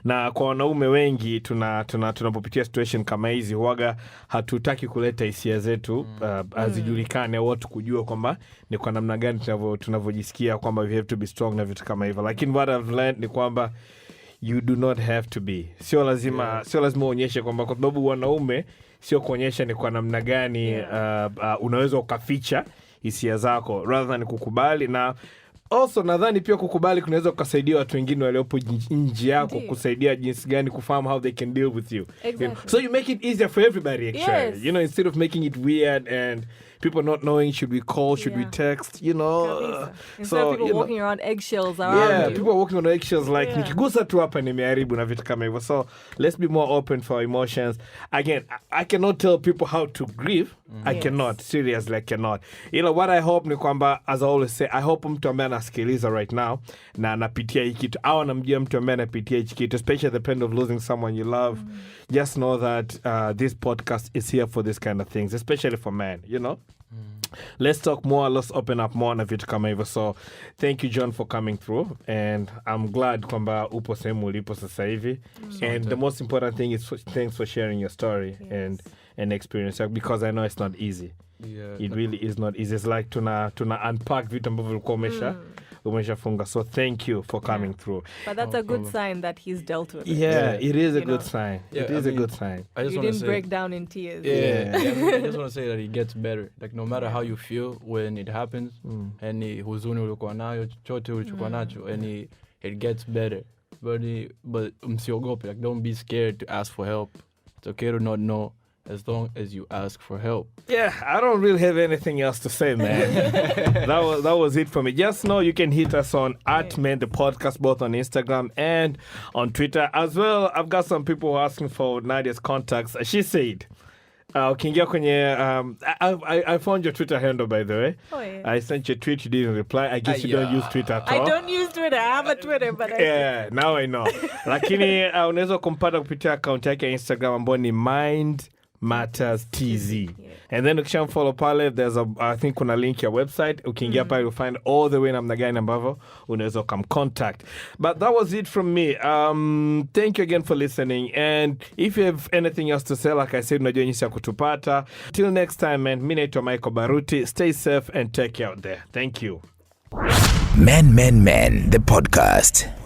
[SPEAKER 2] Na kwa wanaume wengi tunapopitia situation kama hizi huaga hatutaki kuleta hisia zetu hazijulikane au watu kujua kwamba ni kwa namna gani tunavyojisikia kwamba we have to be strong na vitu kama hivyo. Lakini what I've learned ni kwamba you do not have to be. Sio lazima uonyeshe kwamba kwa sababu wanaume sio kuonyesha ni kwa namna gani unaweza ukaficha hisia zako rather than kukubali. Na also nadhani pia kukubali kunaweza kusaidia watu wengine waliopo nje yako kusaidia jinsi gani kufahamu how they can deal with you.
[SPEAKER 3] Exactly.
[SPEAKER 2] You know? So you make it easier for everybody actually.
[SPEAKER 3] Yes.
[SPEAKER 2] You know, instead of making it weird and people not knowing should we call, should we text, you know.
[SPEAKER 3] Instead of people walking around eggshells around you.
[SPEAKER 2] People are walking on eggshells like nikigusa tu hapa nimeharibu na vitu kama hivyo. So let's be more open for our emotions. Again, I cannot tell people how to grieve. I cannot, seriously I cannot. You know what I hope ni kwamba, as I always say, I hope mtu ambaye anasikiliza right now na anapitia hiki kitu au anamjua mtu ambaye anapitia hiki kitu, especially at the point of losing someone you love. Just know that this podcast is here for this kind of things, especially for men, you know. Let's talk more, let's open up more na vitu kama hivyo. So thank you John for coming through, and I'm glad kwamba upo sehemu ulipo sasa hivi. And the most important thing is thanks for sharing your story and experience, because I know it's not easy. It really is not easy. It's like tuna unpack vitu ambavyo ulikuwa umeshafunga. So thank you for coming through.
[SPEAKER 3] But that's a good sign that he's dealt with it.
[SPEAKER 2] It is a good sign. It is a good sign.
[SPEAKER 3] You didn't break down in tears.
[SPEAKER 4] I just want to say that it gets better. Like no matter how you feel when it happens, any huzuni ulikuwa nayo, chochote ulichokuwa nacho, and it gets better. But msiogope. Like don't be scared to ask for help. It's okay to not know, as long as you ask for help. Yeah,
[SPEAKER 2] I don't really have anything else to say, man. that was it for me. Just know you can hit us on @Men the Podcast, both on Instagram and on Twitter as well. I've got some people asking for Nadia's contacts. She said, ukiingia kwenye I found your Twitter handle, by the way. I sent you a tweet, you didn't reply. I guess you don't use Twitter at all.
[SPEAKER 3] I don't use Twitter. I have a Twitter, but
[SPEAKER 2] now I know. Lakini unaweza kumpata kupitia account yake ya Instagram ambayo ni Mind Matters TZ. And then ukishamfollow pale, there's I think kuna link ya website. Ukiingia pale you'll find all the way namna gani ambavyo unaweza contact. But that was it from me. Thank you again for listening. And if you have anything else to say, like I said, unajua jinsi ya kutupata. Till next time, man. Mimi naitwa Michael Baruti. Stay safe and take care out there. Thank you.
[SPEAKER 1] Men, the podcast.